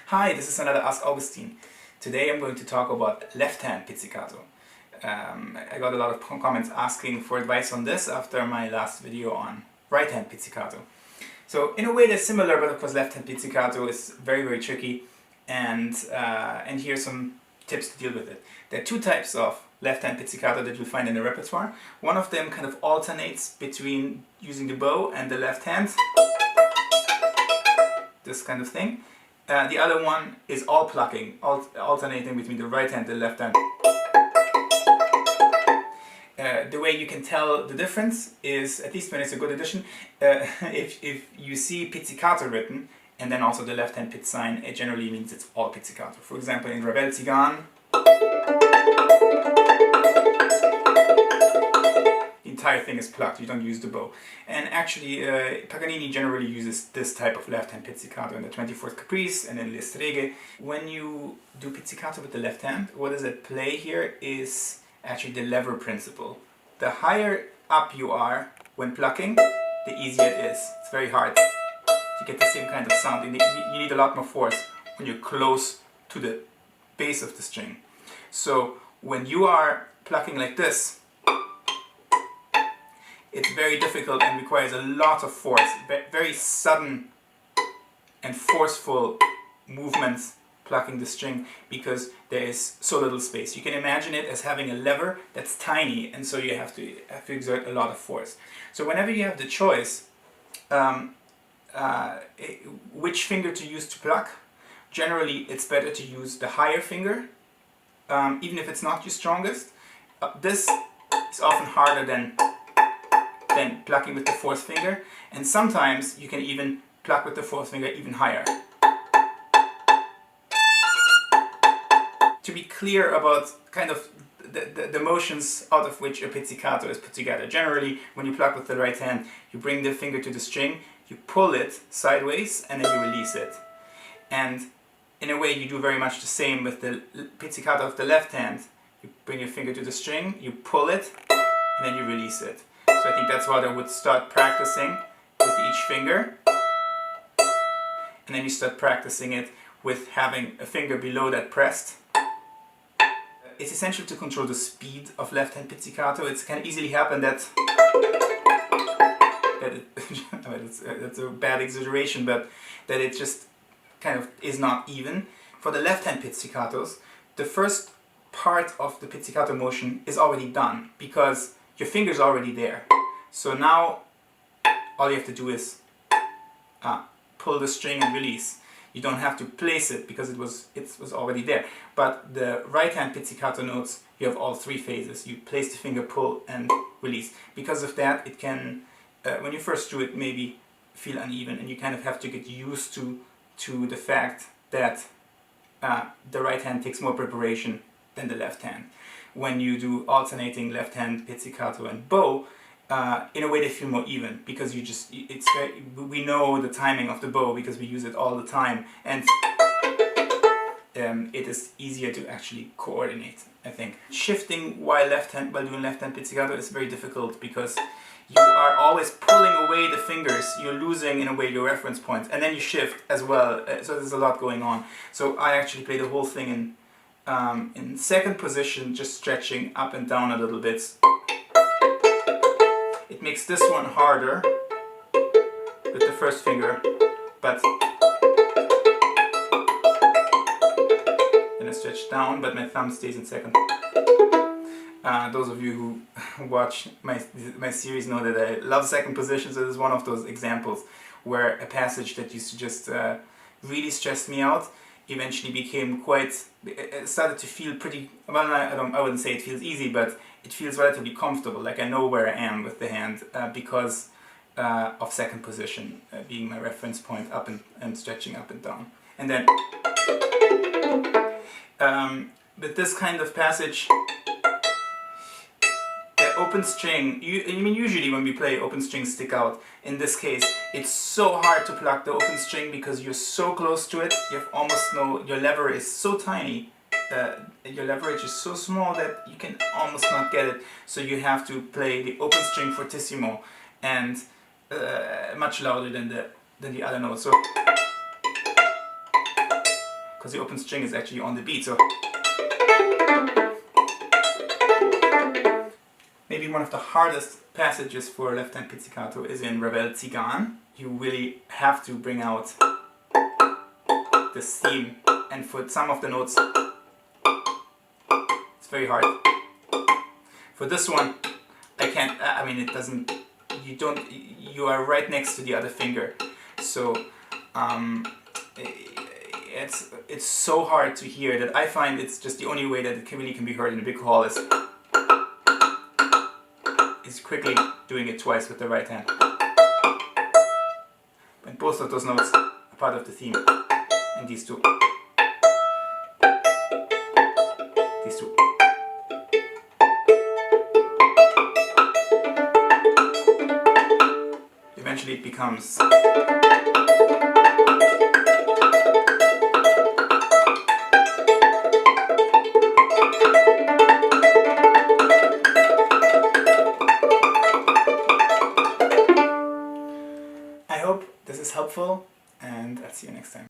Hi, this is another Ask Augustine. Today I'm going to talk about left-hand pizzicato. I got a lot of comments asking for advice on this after my last video on right-hand pizzicato. So in a way they're similar, but of course left-hand pizzicato is very, very tricky, and here's some tips to deal with it. There are two types of left-hand pizzicato that you'll find in the repertoire. One of them kind of alternates between using the bow and the left hand, this kind of thing. The other one is all plucking, alternating between the right hand and the left hand. The way you can tell the difference is, at least when it's a good edition, if you see pizzicato written and then also the left hand pizz sign, it generally means it's all pizzicato. For example, in Ravel Zigan, the entire thing is plucked, you don't use the bow. And actually, Paganini generally uses this type of left-hand pizzicato in the 24th Caprice and in Le Streghe. When you do pizzicato with the left hand, what is at play here is actually the lever principle. The higher up you are when plucking, the easier it is. It's very hard to get the same kind of sound. You need a lot more force when you're close to the base of the string. So when you are plucking like this, it's very difficult and requires a lot of force, very sudden and forceful movements plucking the string, because there is so little space. You can imagine it as having a lever that's tiny, and so you have to exert a lot of force. So whenever you have the choice which finger to use to pluck, generally it's better to use the higher finger, even if it's not your strongest. This is often harder than plucking with the fourth finger, and sometimes you can even pluck with the fourth finger even higher. To be clear about kind of the motions out of which a pizzicato is put together. Generally, when you pluck with the right hand, you bring the finger to the string, you pull it sideways, and then you release it. And in a way you do very much the same with the pizzicato of the left hand. You bring your finger to the string, you pull it, and then you release it. So I think that's what I would start practicing with each finger. And then you start practicing it with having a finger below that pressed. It's essential to control the speed of left-hand pizzicato. It can easily happen that's a bad exaggeration, but that it just kind of is not even. For the left-hand pizzicatos, the first part of the pizzicato motion is already done, because your finger's already there. So now all you have to do is pull the string and release. You don't have to place it because it was already there. But the right hand pizzicato notes, you have all three phases. You place the finger, pull and release. Because of that, it can, when you first do it, maybe feel uneven, and you kind of have to get used to the fact that the right hand takes more preparation than the left hand. When you do alternating left hand pizzicato and bow, in a way they feel more even, because we know the timing of the bow because we use it all the time, and it is easier to actually coordinate, I think. Shifting while doing left hand pizzicato is very difficult, because you are always pulling away the fingers. You're losing in a way your reference points, and then you shift as well, so there's a lot going on. So I actually play the whole thing in second position, just stretching up and down a little bit. It makes this one harder with the first finger, but then I stretch down, but my thumb stays in second. Those of you who watch my series know that I love second position, so this is one of those examples where a passage that used to just really stress me out eventually became started to feel pretty, well, I wouldn't say it feels easy, but it feels relatively comfortable, like I know where I am with the hand, because of second position being my reference point up and stretching up and down. And then with this kind of passage, the open string, usually when we play, open strings stick out. In this case, it's so hard to pluck the open string because you're so close to it. You have almost your lever is so tiny, your leverage is so small that you can almost not get it. So you have to play the open string fortissimo and much louder than the other notes. So because the open string is actually on the beat. So maybe one of the hardest passages for left-hand pizzicato is in Ravel Zigan. You really have to bring out this theme, and for some of the notes it's very hard. For this one I can't, I mean it doesn't, you are right next to the other finger, so it's so hard to hear that I find it's just the only way that it really can be heard in a big hall is quickly doing it twice with the right hand. And both of those notes are part of the theme, and these two. These two. Eventually it becomes I hope this is helpful, and I'll see you next time.